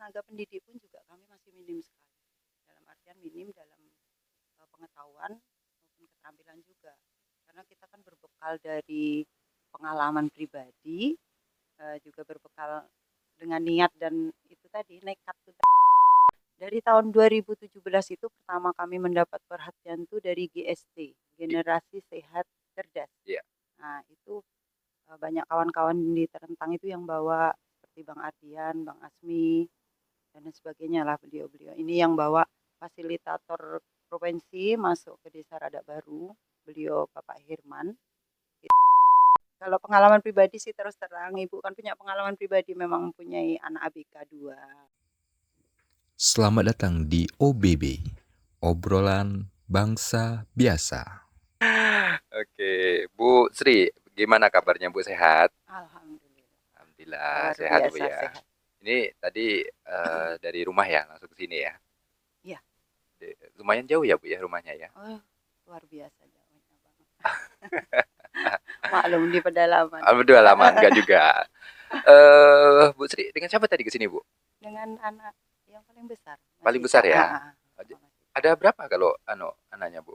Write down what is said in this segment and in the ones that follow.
tenaga pendidik pun juga kami masih minim sekali. Dalam artian minim dalam pengetahuan maupun keterampilan juga. Karena kita kan berbekal dari pengalaman pribadi, juga berbekal dengan niat dan itu tadi nekat tuh. Dari tahun 2017 itu pertama kami mendapat perhatian tuh dari GST, Generasi Sehat Cerdas. Iya. Nah, itu banyak kawan-kawan di Terentang itu yang bawa seperti Bang Ardian, Bang Asmi, dan lain sebagainya lah beliau-beliau. Ini yang bawa fasilitator provinsi masuk ke Desa Radak Baru, beliau Bapak Hirman. Kalau pengalaman pribadi sih terus terang, Ibu kan punya pengalaman pribadi memang mempunyai anak ABK 2. Selamat datang di OBB, obrolan bangsa biasa. Oke, Bu Sri, gimana kabarnya Bu, sehat? Alhamdulillah. Alhamdulillah Luar sehat Bu biasa ya. sehat. Ini tadi dari rumah ya langsung ke sini ya. Iya. Lumayan jauh ya Bu ya rumahnya ya. Oh, luar biasa jauhnya banget. Maklum di pedalaman. Berdua lama enggak juga. Bu Sri, dengan siapa tadi ke sini Bu? Dengan anak yang paling besar. Paling besar ya? Masih Ada berapa kalau anaknya Bu?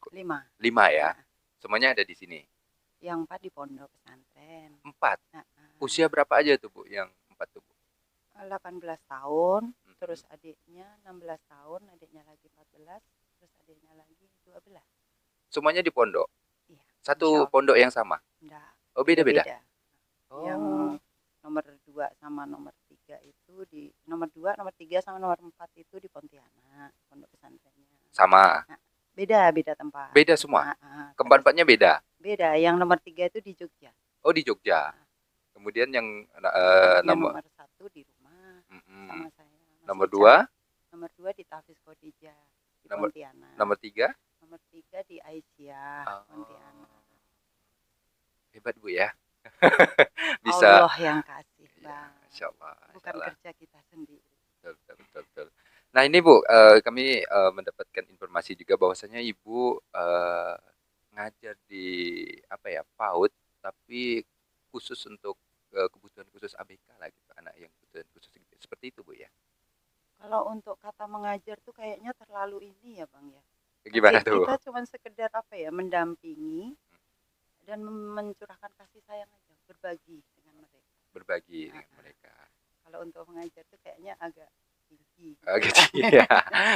5. 5 ya. Semuanya ada di sini. Yang 4 di pondok pesantren. 4. Usia berapa aja tuh Bu yang 4 tuh Bu? 18 tahun, terus adiknya 16 tahun, adiknya lagi 14, terus adiknya lagi 12. Semuanya di pondok? Iya. Satu pondok yang sama? Enggak. Oh, beda-beda? Yang nomor 2 sama nomor 3 itu di nomor 2, nomor 3 sama nomor 4 itu di Pontianak, pondok pesantrennya. Sama. Beda tempat. Beda semua. Keempat-empatnya beda. Beda. Yang nomor 3 itu di Jogja. Oh, di Jogja. Kemudian yang nomor 1 di rumah sama saya. Nomor 2? Nomor 2 di Tafiz Khadijah di Pontianak. Nomor 3? Nomor 3 di Aisyah, Pontianak. Hebat Bu ya. Bisa. Allah yang kasih, Bang. Insya Allah. Bukan kerja kita sendiri. Betul. Nah ini Bu, kami mendapatkan informasi juga bahwasanya Ibu ngajar di PAUD, tapi khusus untuk kebutuhan khusus ABK lah gitu, anak yang kebutuhan khusus gitu. Seperti itu Bu ya. Kalau untuk kata mengajar tuh kayaknya terlalu ini ya Bang ya. Gimana tuh? Kita cuma sekedar mendampingi dan mencurahkan kasih sayang aja, berbagi dengan mereka. Kalau untuk mengajar tuh kayaknya agak tinggi. Gitu ya.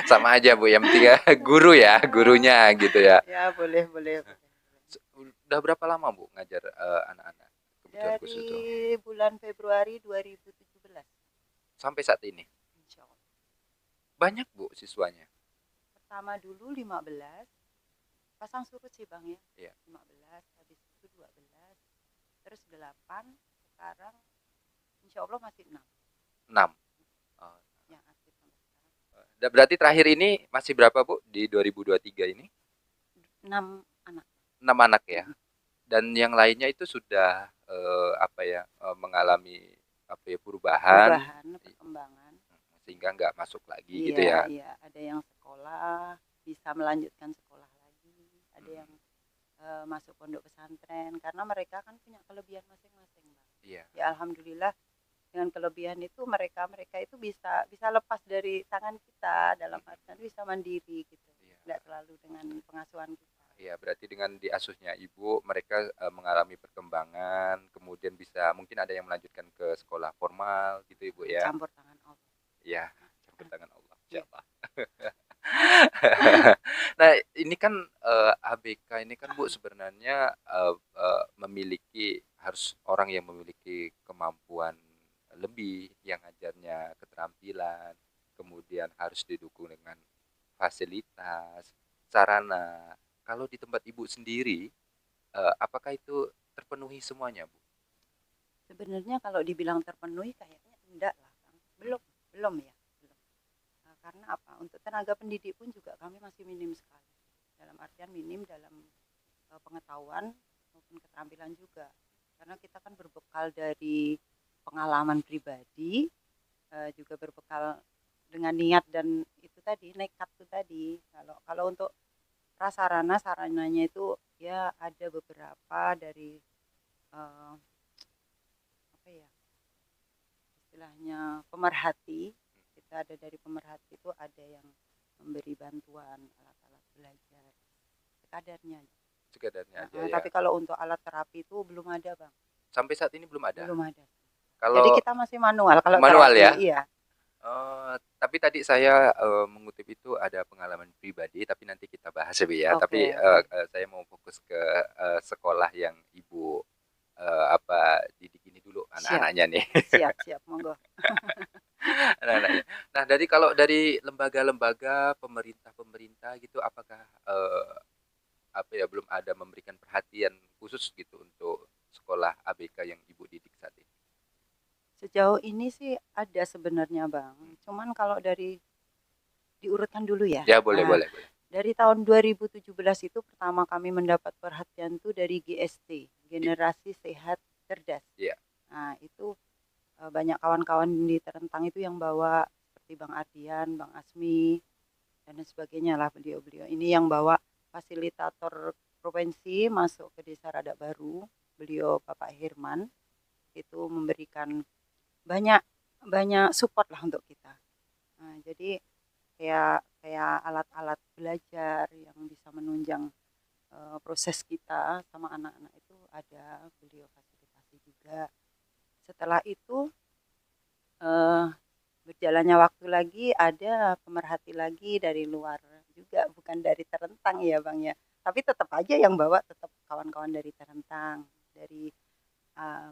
Sama aja Bu, yang penting guru ya, gurunya gitu ya. Ya boleh. Udah berapa lama Bu ngajar anak-anak kebutuhan khusus itu? Dari bulan Februari 2017 sampai saat ini. Insya Allah. Banyak Bu siswanya? Pertama dulu 15, pasang surut sih Bang ya. Iya. 15, habis itu 12, terus 8, sekarang insya Allah masih 6. 6. Yang aktif sampai sekarang. Berarti terakhir ini masih berapa Bu di 2023 ini? 6 anak. 6 anak ya. Dan yang lainnya itu sudah mengalami perubahan, perkembangan sehingga nggak masuk lagi gitu ya. Iya, ada yang sekolah bisa melanjutkan sekolah lagi, ada yang masuk pondok pesantren karena mereka kan punya kelebihan masing-masing Bang. Iya. Ya alhamdulillah dengan kelebihan itu mereka itu bisa lepas dari tangan kita, dalam artian bisa mandiri gitu. Nggak terlalu dengan pengasuhan kita. Iya, berarti dengan diasuhnya Ibu mereka mengalami perkembangan, kemudian bisa mungkin ada yang melanjutkan ke sekolah formal gitu Ibu ya. Campur tangan Allah. Iya, campur tangan Allah. Siapa? Nah, ini kan ABK ini kan Bu sebenarnya harus orang yang memiliki kemampuan lebih, yang ngajarnya keterampilan, kemudian harus didukung dengan fasilitas, sarana. Kalau di tempat Ibu sendiri, apakah itu terpenuhi semuanya Bu? Sebenarnya kalau dibilang terpenuhi kayaknya enggak lah Bang. Belum ya. Karena apa? Untuk tenaga pendidik pun juga kami masih minim sekali. Dalam artian minim dalam pengetahuan maupun keterampilan juga. Karena kita kan berbekal dari pengalaman pribadi, juga berbekal dengan niat dan itu tadi, nekat itu tadi. Kalau untuk sarananya itu ya ada beberapa dari istilahnya pemerhati kita ada dari pemerhati itu ada yang memberi bantuan alat-alat belajar sekadarnya. Sekadarnya aja Nah, ya. tapi kalau untuk alat terapi itu belum ada, Bang. Sampai saat ini belum ada. Belum ada. Jadi Kalau kita masih manual kalau manual terapi, ya. iya. Tapi tadi saya mengutip itu ada pengalaman pribadi, tapi nanti kita bahas ya, Bu ya. Oke, Tapi oke. saya mau fokus ke sekolah yang Ibu didik ini dulu Siap, anak-anaknya nih. siap, monggo. Anak-anaknya. Nah, kalau dari lembaga-lembaga pemerintah gitu, apakah apa ya belum ada memberikan perhatian khusus gitu untuk sekolah ABK yang Ibu didik saat ini? Sejauh ini sih ada sebenarnya, Bang. Cuman kalau diurutkan dulu ya. Ya, boleh. Dari tahun 2017 itu pertama kami mendapat perhatian tuh dari GST, Generasi Sehat Cerdas. Iya. Nah, itu banyak kawan-kawan di Terentang itu yang bawa, seperti Bang Ardian, Bang Asmi, dan sebagainya lah, beliau-beliau ini yang bawa fasilitator provinsi masuk ke Desa Rada Baru. Beliau Bapak Herman itu memberikan banyak support lah untuk kita. Nah, jadi kayak alat-alat belajar yang bisa menunjang proses kita sama anak-anak itu ada, beliau fasilitasi juga. Setelah itu berjalannya waktu lagi ada pemerhati lagi dari luar juga, bukan dari Terentang ya Bang ya, tapi tetap aja yang bawa tetap kawan-kawan dari Terentang, dari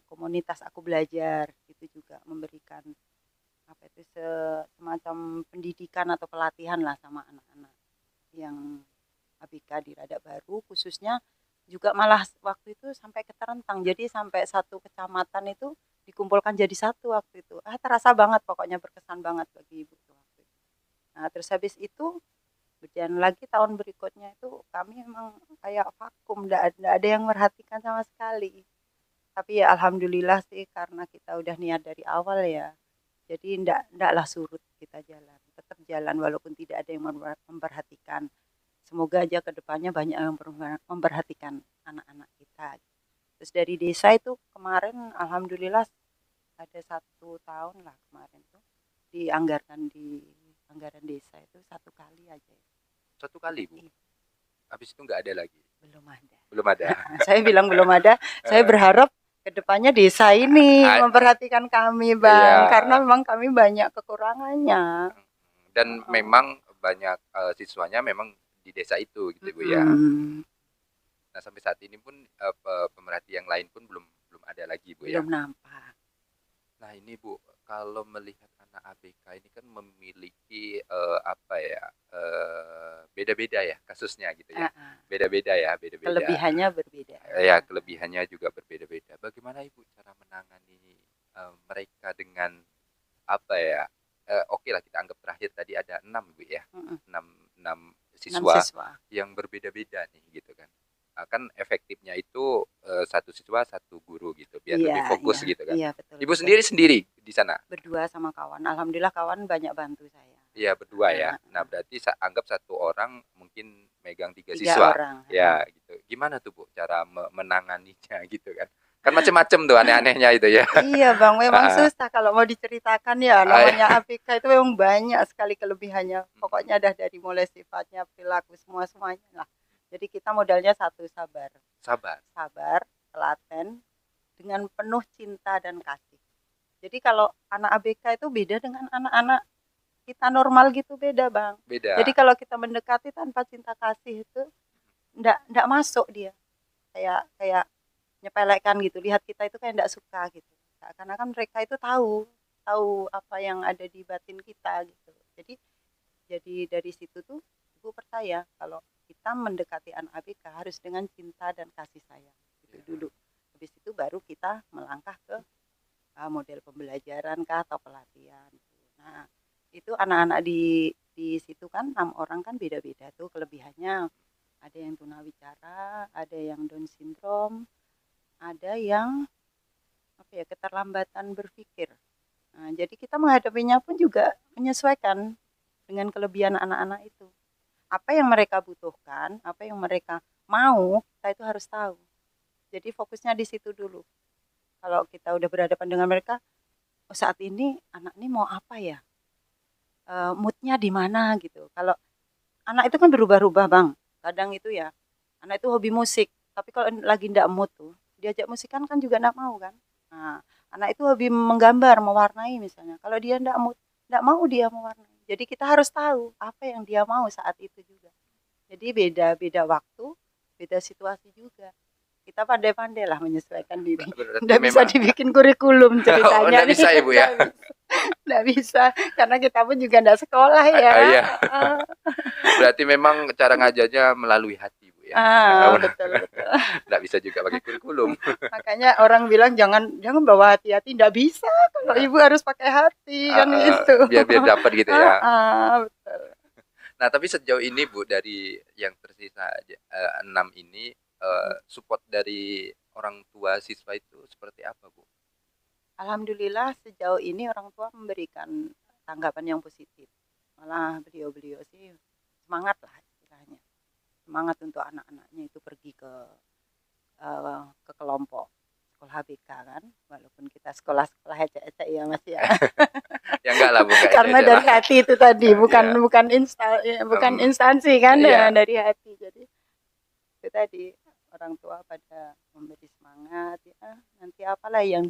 komunitas Aku Belajar itu juga memberikan apa itu semacam pendidikan atau pelatihan lah sama anak-anak yang ABK di Rada Baru khususnya, juga malah waktu itu sampai ke Terentang, jadi sampai satu kecamatan itu dikumpulkan jadi satu waktu itu. Terasa banget, pokoknya berkesan banget bagi ibu tuh waktu itu. Nah, terus habis itu berjalan lagi tahun berikutnya itu kami memang kayak vakum, enggak ada yang merhatikan sama sekali. Tapi ya alhamdulillah sih karena kita udah niat dari awal ya. Jadi ndaklah surut kita jalan. Tetap jalan walaupun tidak ada yang memperhatikan. Semoga aja ke depannya banyak yang memperhatikan anak-anak kita. Terus dari desa itu kemarin alhamdulillah ada 1 tahun lah kemarin tuh dianggarkan di anggaran desa itu 1 kali aja. 1 kali, Bu? Iya. Habis itu nggak ada lagi? Belum ada. Saya bilang belum ada, saya berharap kedepannya desa ini memperhatikan kami, Bang, karena memang kami banyak kekurangannya. Dan memang banyak siswanya memang di desa itu gitu, Bu ya. Nah, sampai saat ini pun pemerhati yang lain pun belum ada lagi, Bu ya. Belum nampak. Nah, ini Bu, kalau melihat anak ABK ini kan memiliki apa ya, beda-beda ya kasusnya gitu ya. Beda-beda. Kelebihannya berbeda. Ya, kelebihannya juga berbeda-beda. Bagaimana Ibu cara menangani mereka dengan apa ya? Oke lah, kita anggap terakhir tadi ada 6 Bu ya. 6 siswa yang berbeda-beda nih gitu kan. Kan efektifnya itu satu siswa satu guru gitu biar lebih fokus gitu kan. Iya, betul, Ibu sendiri di sana? Berdua sama kawan. Alhamdulillah kawan banyak bantu saya. Iya, berdua ya. Nah, berarti anggap 1 orang mungkin megang 3 siswa. Orang. Ya, gitu. Gimana tuh Bu cara menanganinya gitu kan? Kan macam-macam tuh aneh-anehnya itu ya. Iya Bang, memang susah kalau mau diceritakan ya. Namanya ABK itu memang banyak sekali kelebihannya. Pokoknya dah dari mulai sifatnya, perilaku, semuanya lah. Jadi kita modalnya satu, sabar, telaten, dengan penuh cinta dan kasih. Jadi kalau anak ABK itu beda dengan anak-anak kita normal gitu, beda Bang. Beda. Jadi kalau kita mendekati tanpa cinta kasih itu ndak masuk dia. Kayak nyepelekan gitu. Lihat kita itu kayak ndak suka gitu. Karena kan mereka itu tahu apa yang ada di batin kita gitu. Jadi dari situ tuh Ibu percaya kalau kita mendekati anak ABK harus dengan cinta dan kasih sayang itu dulu. Habis itu baru kita melangkah ke model pembelajaran kah atau pelatihan. Nah, itu anak-anak di situ kan 6 orang kan beda-beda tuh kelebihannya. Ada yang tunawicara, ada yang Down syndrome, ada yang keterlambatan berpikir. Nah, jadi kita menghadapinya pun juga menyesuaikan dengan kelebihan anak-anak itu. Apa yang mereka butuhkan, apa yang mereka mau, kita itu harus tahu. Jadi fokusnya di situ dulu. Kalau kita udah berhadapan dengan mereka, saat ini anak ini mau apa ya? mood-nya di mana gitu. Kalau anak itu kan berubah-ubah Bang, kadang itu ya, anak itu hobi musik, tapi kalau lagi ndak mood tuh, diajak musikan kan juga ndak mau kan. Nah, anak itu hobi menggambar, mewarnai misalnya, kalau dia ndak mood, ndak mau dia mewarnai. Jadi kita harus tahu apa yang dia mau saat itu juga. Jadi beda-beda waktu, beda situasi juga. Kita pandai-pandai lah menyesuaikan diri. Berarti Nggak bisa memang dibikin kurikulum oh, ceritanya nggak nih. bisa ya Bu ya? Nggak bisa, karena kita pun juga nggak sekolah ya. Iya. Berarti memang cara ngajarnya melalui hati Bu ya? Betul. Nggak bisa juga pakai kurikulum. Makanya orang bilang jangan bawa hati-hati, nggak bisa. Kalau ibu harus pakai hati kan gitu. Biar dapat gitu ya. Betul. Nah, tapi sejauh ini Bu, dari yang tersisa 6 ini, support dari orang tua siswa itu seperti apa Bu? Alhamdulillah sejauh ini orang tua memberikan tanggapan yang positif. Malah beliau-beliau sih semangat lah istilahnya. Semangat untuk anak-anaknya itu pergi ke kelompok sekolah HBK kan, walaupun kita sekolah-sekolah ecek-ecek ya Mas ya. Ya enggak lah Bu, enggak Karena ecek-ecek dari lah. hati itu tadi, bukan Iya. bukan instansi kan, Iya. dari hati. Jadi itu tadi orang tua pada memberi semangat ya. Nanti apalah yang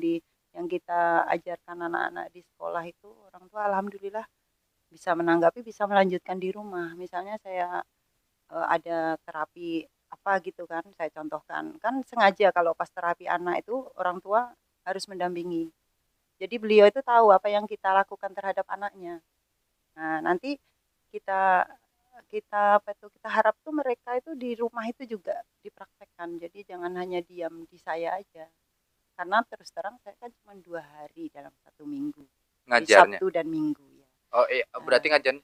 kita ajarkan anak-anak di sekolah itu, orang tua alhamdulillah bisa menanggapi, bisa melanjutkan di rumah. Misalnya saya ada terapi apa gitu kan, saya contohkan. Kan sengaja kalau pas terapi anak itu orang tua harus mendampingi. Jadi beliau itu tahu apa yang kita lakukan terhadap anaknya. Nah, nanti kita kita apa itu kita harap tuh mereka itu di rumah itu juga dipraktekkan. Jadi jangan hanya diam di saya aja. Karena terus terang saya kan cuma 2 hari dalam 1 minggu. Di Ngajarnya. Sabtu dan Minggu ya. Oh iya, berarti ngajar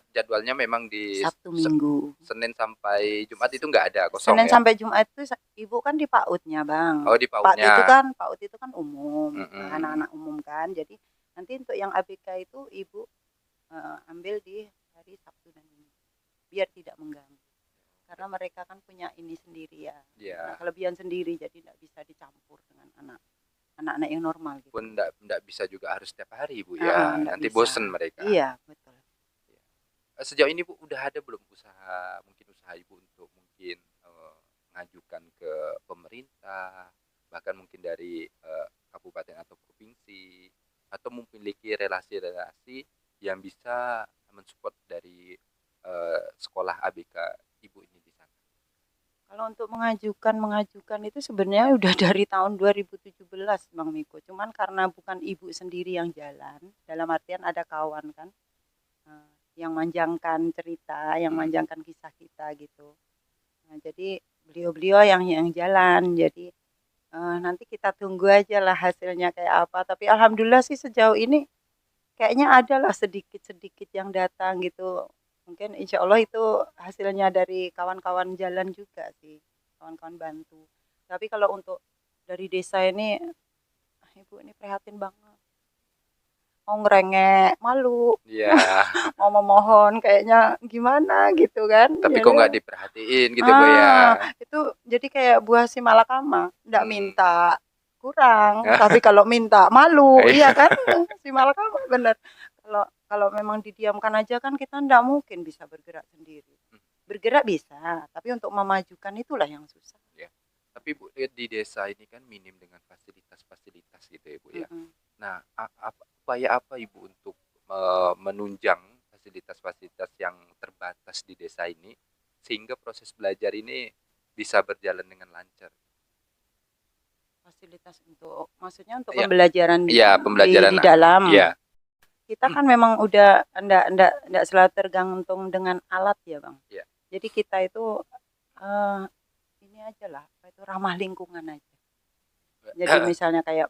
jadwalnya memang di Sabtu Minggu. Senin sampai Jumat itu nggak ada kosong Senin ya? sampai Jumat itu ibu kan di PAUD-nya Bang. Oh di PAUD PAUD-nya. PAUD itu kan umum, anak-anak umum kan. Jadi nanti untuk yang ABK itu ibu ambil di hari Sabtu dan Minggu biar tidak mengganggu. Karena mereka kan punya ini sendiri ya, Iya. kelebihan sendiri, jadi tidak bisa dicampur dengan anak-anak yang normal gitu. Pun nggak bisa juga harus setiap hari Bu ya, nggak nanti bisa. bosen mereka. Iya betul. Sejauh ini Bu udah ada belum usaha Ibu untuk mungkin mengajukan ke pemerintah, bahkan mungkin dari kabupaten atau provinsi, atau memiliki relasi-relasi yang bisa mensupport dari sekolah ABK Ibu ini di sana? Kalau untuk mengajukan itu sebenarnya udah dari tahun 2017 Bang Miko. Cuman karena bukan ibu sendiri yang jalan, dalam artian ada kawan kan yang manjangkan cerita, yang manjangkan kisah kita gitu. Nah, jadi beliau-beliau yang jalan. Jadi nanti kita tunggu aja lah hasilnya kayak apa. Tapi alhamdulillah sih sejauh ini kayaknya ada lah sedikit-sedikit yang datang gitu. Mungkin insya Allah itu hasilnya dari kawan-kawan jalan juga sih, kawan-kawan bantu. Tapi kalau untuk dari desa ini, ibu ini prihatin banget. Mau ngerengek, malu. Iya. Mau memohon kayaknya gimana gitu kan. Tapi Ya kok kan? nggak diperhatiin gitu Bu ya? Itu jadi kayak buah si malakama, nggak minta kurang, tapi kalau minta malu, iya kan? Si malakama bener. Kalau memang didiamkan aja kan kita nggak mungkin bisa bergerak sendiri. Bergerak bisa, tapi untuk memajukan itulah yang susah. Ya. Tapi Bu, di desa ini kan minim dengan fasilitas-fasilitas gitu ya Bu ya. Nah, upaya apa Ibu untuk menunjang fasilitas-fasilitas yang terbatas di desa ini sehingga proses belajar ini bisa berjalan dengan lancar? Fasilitas maksudnya untuk Ya. pembelajaran pembelajaran di dalam. Ya. Kita kan memang udah enggak selalu tergantung dengan alat ya Bang. Ya. Jadi kita itu ini aja lah, itu ramah lingkungan aja. Jadi misalnya kayak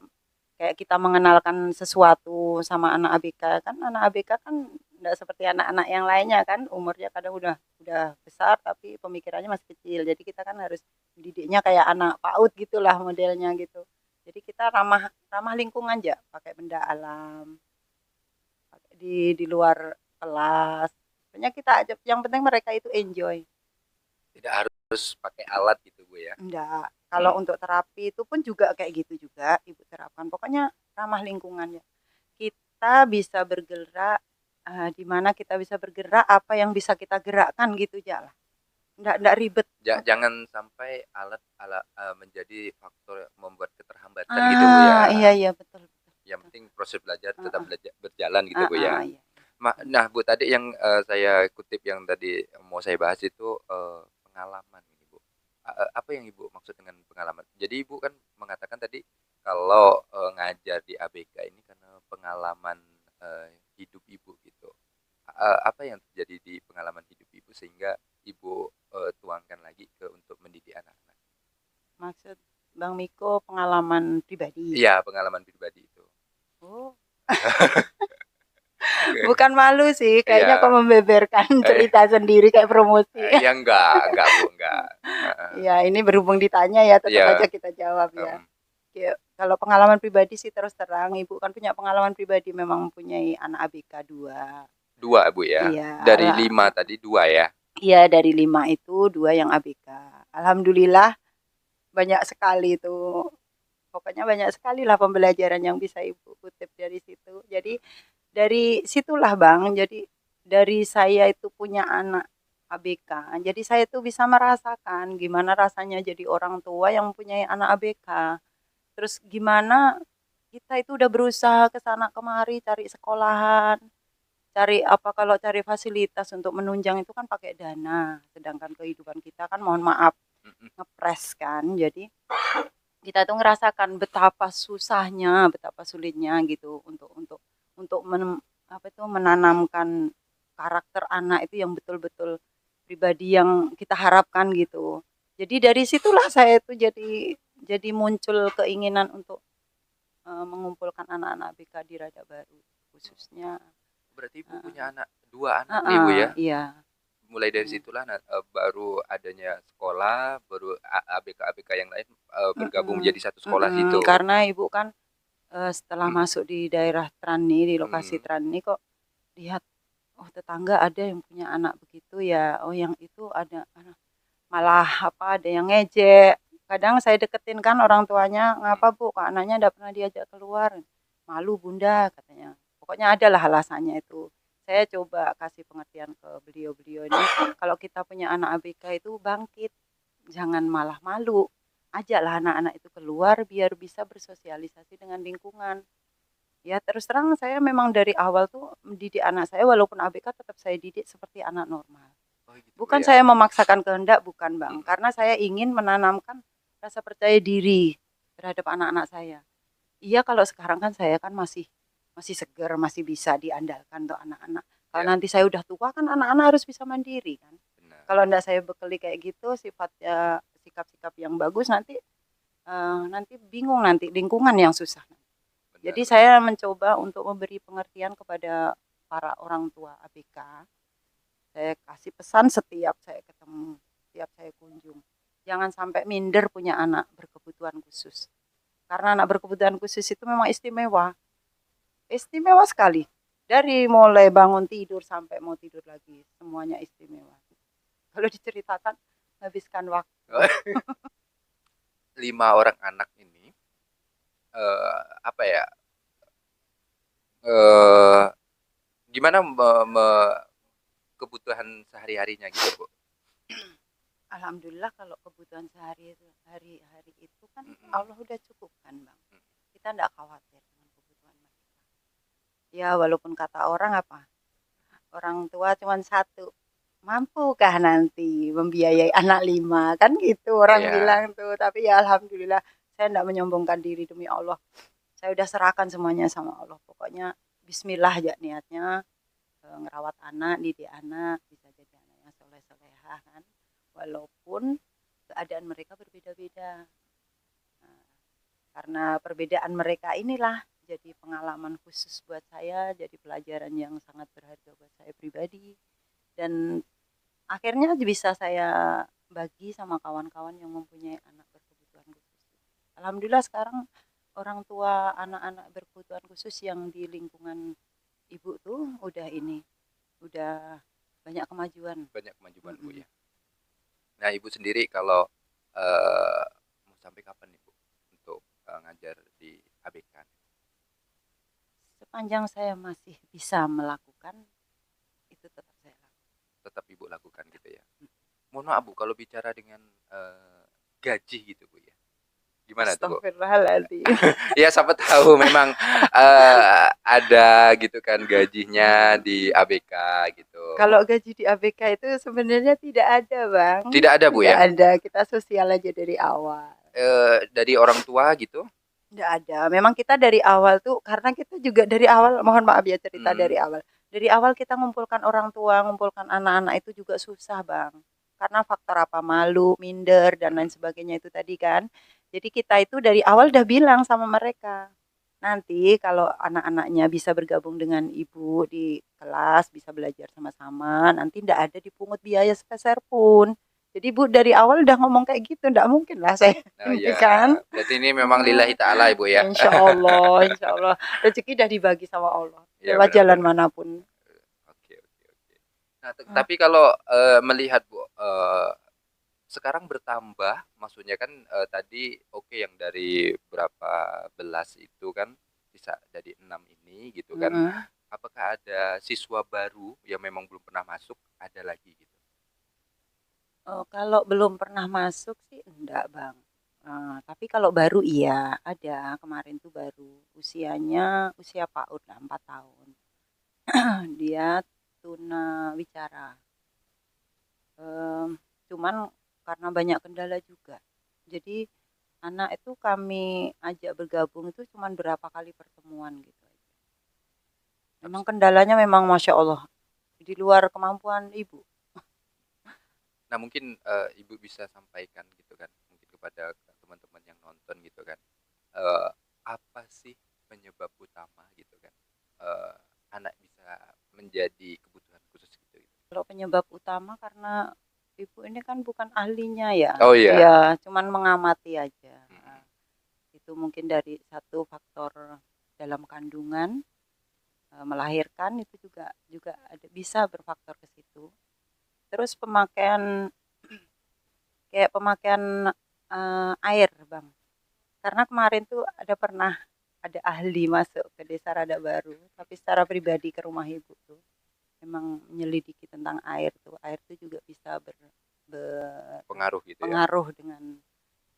kita mengenalkan sesuatu sama anak ABK kan, anak ABK kan enggak seperti anak-anak yang lainnya kan, umurnya kadang udah besar tapi pemikirannya masih kecil. Jadi kita kan harus didiknya kayak anak PAUD gitulah modelnya gitu. Jadi kita ramah lingkungan aja, pakai benda alam. Di luar kelas. Pokoknya kita aja, yang penting mereka itu enjoy. Tidak harus pakai alat gitu Bu ya? Enggak. Kalau untuk terapi itu pun juga kayak gitu juga Ibu terapkan. Pokoknya ramah lingkungannya. Kita bisa bergerak di mana kita bisa bergerak, apa yang bisa kita gerakkan gitu aja lah. Nggak ribet. Jangan sampai alat menjadi faktor membuat keterhambatan gitu Bu ya. Iya betul. Yang penting proses belajar tetap Heeh. berjalan gitu Bu ya. Iya. Nah Bu, tadi yang saya kutip yang tadi mau saya bahas itu pengalaman ini Bu. Apa yang Ibu maksud dengan pengalaman? Jadi Ibu kan mengatakan tadi kalau ngajar di ABK ini karena pengalaman hidup Ibu gitu. Apa yang terjadi di pengalaman hidup Ibu sehingga Ibu tuangkan lagi untuk mendidik anak-anak? Maksud Bang Miko pengalaman pribadi? Iya, pengalaman pribadi itu. Oh. Bukan malu sih, kayaknya Iya. kok membeberkan cerita sendiri kayak promosi. Ya enggak Bu, enggak. Ya ini berhubung ditanya ya, tetap Iya. aja kita jawab ya. Kalau pengalaman pribadi sih terus terang, Ibu kan punya pengalaman pribadi, memang mempunyai anak ABK 2. 2 Bu ya? Iya. Dari 5 tadi 2 ya? Iya, dari 5 itu 2 yang ABK. Alhamdulillah banyak sekali itu. Pokoknya banyak sekali lah pembelajaran yang bisa Ibu kutip dari situ. Jadi dari situlah Bang, jadi dari saya itu punya anak ABK, jadi saya tuh bisa merasakan gimana rasanya jadi orang tua yang mempunyai anak ABK. Terus gimana kita itu udah berusaha ke sana kemari cari sekolahan, cari apa, kalau cari fasilitas untuk menunjang itu kan pakai dana, sedangkan kehidupan kita kan mohon maaf ngepres kan. Jadi kita tuh ngerasakan betapa susahnya, betapa sulitnya gitu untuk menanamkan karakter anak itu yang betul-betul pribadi yang kita harapkan gitu. Jadi dari situlah saya itu jadi muncul keinginan untuk mengumpulkan anak-anak ABK di Raja Baru khususnya. Berarti Ibu punya 2 anak nih Bu ya? Iya. Mulai dari situlah baru adanya sekolah, baru ABK yang lain bergabung menjadi satu sekolah situ. Karena Ibu kan setelah masuk di daerah Trani, di lokasi Trani, kok lihat, oh tetangga ada yang punya anak begitu ya, oh yang itu ada malah ada yang ngejek. Kadang saya deketin kan orang tuanya, ngapa Bu kok anaknya enggak pernah diajak keluar? Malu Bunda katanya. Pokoknya adalah alasannya itu. Saya coba kasih pengertian ke beliau-beliau ini, kalau kita punya anak ABK itu bangkit, jangan malah malu. Ajaklah anak-anak itu keluar biar bisa bersosialisasi dengan lingkungan. Ya terus terang saya memang dari awal tuh mendidik anak saya, walaupun ABK tetap saya didik seperti anak normal. Bukan saya memaksakan kehendak, bukan Bang. Karena saya ingin menanamkan rasa percaya diri terhadap anak-anak saya. Iya, kalau sekarang kan saya kan masih segar, masih bisa diandalkan untuk anak-anak. Kalau nanti saya udah tua kan anak-anak harus bisa mandiri kan. Kalau enggak saya bekali kayak gitu, sifatnya sikap-sikap yang bagus, nanti bingung, nanti lingkungan yang susah. Jadi saya mencoba untuk memberi pengertian kepada para orang tua ABK. Saya kasih pesan setiap saya ketemu, setiap saya kunjung. Jangan sampai minder punya anak berkebutuhan khusus. Karena anak berkebutuhan khusus itu memang istimewa. Istimewa sekali. Dari mulai bangun tidur sampai mau tidur lagi, semuanya istimewa. Kalau diceritakan, habiskan waktu. 5 orang anak ini, gimana kebutuhan sehari-harinya gitu Bu? Alhamdulillah kalau kebutuhan hari-hari itu kan Allah udah cukupkan Bang. Kita enggak khawatir dengan kebutuhan mereka. Ya walaupun kata orang orang tua cuma 1, mampukah nanti membiayai anak 5, kan gitu orang bilang tuh. Tapi ya alhamdulillah saya enggak menyombongkan diri, demi Allah. Saya udah serahkan semuanya sama Allah. Pokoknya bismillah aja niatnya, ngerawat anak, didik anak, bisa jadi anak yang soleh-solehah kan. Walaupun keadaan mereka berbeda-beda. Karena perbedaan mereka inilah jadi pengalaman khusus buat saya, jadi pelajaran yang sangat berharga buat saya pribadi. Dan akhirnya bisa saya bagi sama kawan-kawan yang mempunyai anak berkebutuhan khusus. Alhamdulillah sekarang orang tua anak-anak berkebutuhan khusus yang di lingkungan Ibu tuh udah banyak kemajuan. Banyak kemajuan Bu ya. Nah Ibu sendiri kalau mau sampai kapan nih Bu untuk ngajar di ABK? Sepanjang saya masih bisa melakukan, tetap ibu lakukan gitu ya. Mohon maaf Bu, kalau bicara dengan gaji gitu Bu ya, gimana tuh Bu? Astagfirullahaladzim. Ya siapa tahu memang ada gitu kan gajinya di ABK gitu. Kalau gaji di ABK itu sebenarnya tidak ada, Bang. Tidak ada Bu Tidak ya? ada, kita sosial aja dari awal. Dari orang tua gitu? Tidak ada. Memang kita dari awal tuh, karena kita juga dari awal, mohon maaf ya cerita dari awal. Dari awal kita ngumpulkan orang tua, ngumpulkan anak-anak itu juga susah, Bang. Karena faktor apa? Malu, minder, dan lain sebagainya itu tadi kan. Jadi kita itu dari awal udah bilang sama mereka, nanti kalau anak-anaknya bisa bergabung dengan ibu di kelas, bisa belajar sama-sama, nanti tidak ada dipungut biaya sepeser pun. Jadi Bu dari awal udah ngomong kayak gitu, enggak mungkin lah saya Oh ini ya, kan. berarti ini memang lillahi ta'ala Ibu ya? Insya Allah. Rezeki udah dibagi sama Allah. Ya, Lewat jalan benar-benar. manapun. Oke. Nah, tapi kalau melihat Bu, sekarang bertambah, maksudnya kan tadi oke yang dari berapa belas itu kan bisa jadi 6 ini gitu kan. Apakah ada siswa baru yang memang belum pernah masuk, ada lagi gitu? Kalau belum pernah masuk sih enggak, Bang. Tapi kalau baru iya, ada. Kemarin tuh baru usianya usia PAUD lah, 4 tahun. Dia tuna wicara. Cuman karena banyak kendala juga. Jadi anak itu kami ajak bergabung itu cuman berapa kali pertemuan gitu aja. Memang kendalanya memang Masya Allah di luar kemampuan ibu. Nah mungkin Ibu bisa sampaikan gitu kan, mungkin kepada teman-teman yang nonton gitu kan, apa sih penyebab utama gitu kan, anak bisa menjadi kebutuhan khusus gitu. Kalau penyebab utama karena ibu ini kan bukan ahlinya ya. Oh iya. Ya, cuman mengamati aja. Itu mungkin dari satu faktor dalam kandungan, melahirkan itu juga ada bisa berfaktor ke situ. Terus pemakaian kayak pemakaian air, Bang. Karena kemarin tuh pernah ada ahli masuk ke desa Rada Baru, tapi secara pribadi ke rumah ibu tuh memang menyelidiki tentang air tuh. Air tuh juga bisa Pengaruh gitu ya. pengaruh dengan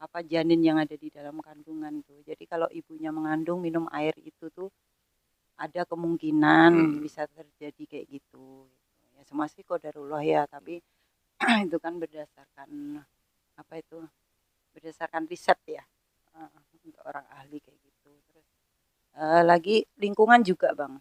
apa janin yang ada di dalam kandungan tuh. Jadi kalau ibunya mengandung minum air itu tuh ada kemungkinan bisa terjadi kayak gitu. Ya semua sih qadarullah ya, tapi itu kan berdasarkan apa itu? Berdasarkan riset ya. Untuk orang ahli kayak gitu. Terus lagi lingkungan juga, Bang.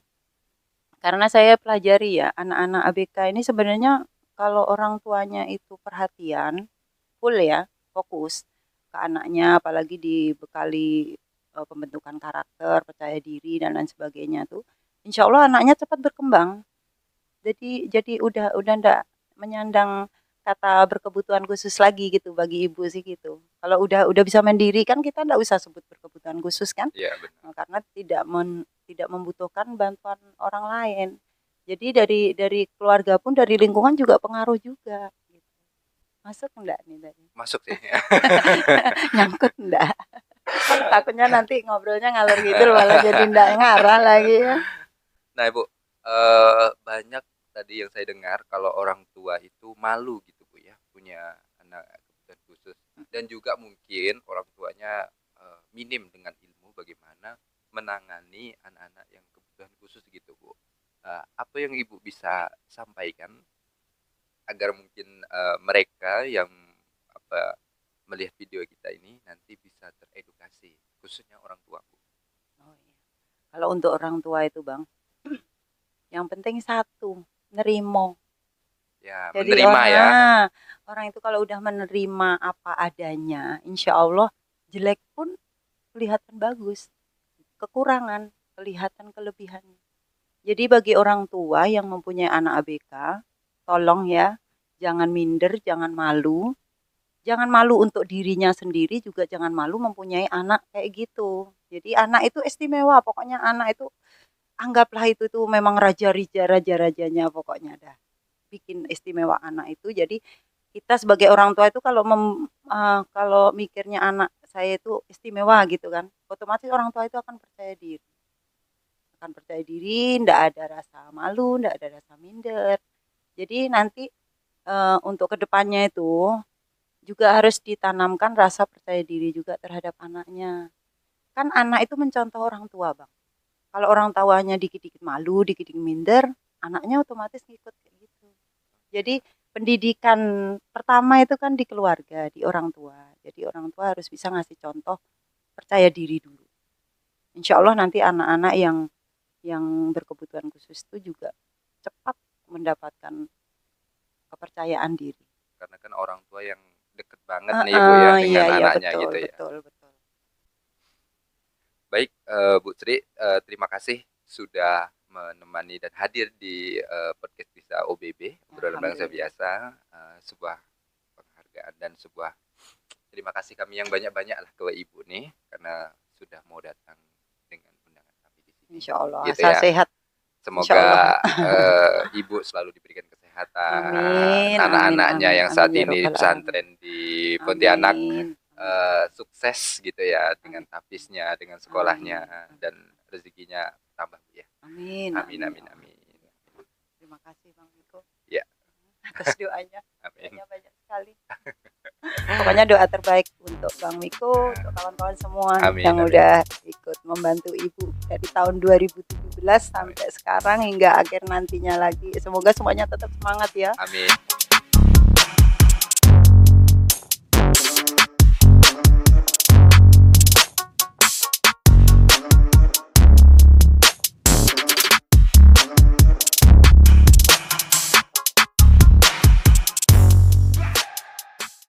Karena saya pelajari ya, anak-anak ABK ini sebenarnya kalau orang tuanya itu perhatian, full ya, fokus ke anaknya, apalagi dibekali pembentukan karakter, percaya diri dan lain sebagainya tuh, insya Allah anaknya cepat berkembang. Jadi udah ndak menyandang kata berkebutuhan khusus lagi gitu bagi ibu sih gitu. Kalau udah bisa mandiri kan kita ndak usah sebut berkebutuhan khusus kan? Iya benar. Karena tidak membutuhkan bantuan orang lain. Jadi dari keluarga pun dari lingkungan juga pengaruh juga. Gitu. Masuk enggak nih tadi? Masuk sih. Nyangkut enggak? Takutnya nanti ngobrolnya ngalur gitu malah jadi enggak ngarah lagi ya. Nah Ibu, banyak tadi yang saya dengar kalau orang tua itu malu gitu Bu ya, punya anak kebutuhan khusus. Dan juga mungkin orang tuanya minim dengan ilmu bagaimana menangani anak-anak yang kebutuhan khusus gitu Bu. Apa yang Ibu bisa sampaikan agar mungkin mereka yang melihat video kita ini nanti bisa teredukasi, khususnya orang tua Bu. Oh iya. Kalau untuk orang tua itu Bang, yang penting satu, nerimo. Ya, Jadi menerima ya. Orang itu kalau udah menerima apa adanya, insya Allah jelek pun kelihatan bagus, kekurangan kelihatan kelebihannya. Jadi bagi orang tua yang mempunyai anak ABK, tolong ya, jangan minder, jangan malu. Jangan malu untuk dirinya sendiri, juga jangan malu mempunyai anak kayak gitu. Jadi anak itu istimewa, pokoknya anak itu anggaplah itu tuh memang raja-rajanya pokoknya dah. Bikin istimewa anak itu. Jadi kita sebagai orang tua itu kalau mikirnya anak saya itu istimewa gitu kan, otomatis orang tua itu akan percaya diri. Akan percaya diri, ndak ada rasa malu, ndak ada rasa minder. Jadi nanti untuk kedepannya itu juga harus ditanamkan rasa percaya diri juga terhadap anaknya. Kan anak itu mencontoh orang tua, Bang. Kalau orang tuanya dikit-dikit malu, dikit-dikit minder, anaknya otomatis ngikut kayak gitu. Jadi pendidikan pertama itu kan di keluarga, di orang tua. Jadi orang tua harus bisa ngasih contoh percaya diri dulu. Insya Allah nanti anak-anak yang berkebutuhan khusus itu juga cepat mendapatkan kepercayaan diri. Karena kan orang tua yang deket banget nih Bu ya dengan Iya, anaknya betul, gitu ya. betul. Baik, Bu Sri, terima kasih sudah menemani dan hadir di podcast Bisa OBB, obrolan bangsa biasa, sebuah penghargaan dan sebuah terima kasih kami yang banyak-banyak lah ke Ibu nih karena sudah mau datang dengan undangan kami di sini. Insya Allah, Gitu asal ya. sehat. Semoga Ibu selalu diberikan kesehatan, Amin, anak-anaknya amin, yang amin, saat ya ini Rabbal pesantren di Pontianak Amin. sukses gitu ya dengan tafisnya, dengan sekolahnya dan rezekinya tambah ya. Amin. Amin amin amin. Terima kasih Bang Miko. Ya. Atas doanya. Amin. Doanya banyak sekali. Pokoknya doa terbaik untuk Bang Miko, untuk kawan-kawan semua Amin, yang amin. udah ikut membantu Ibu dari tahun 2017 sampai sekarang hingga akhir nantinya lagi. Semoga semuanya tetap semangat ya. Amin.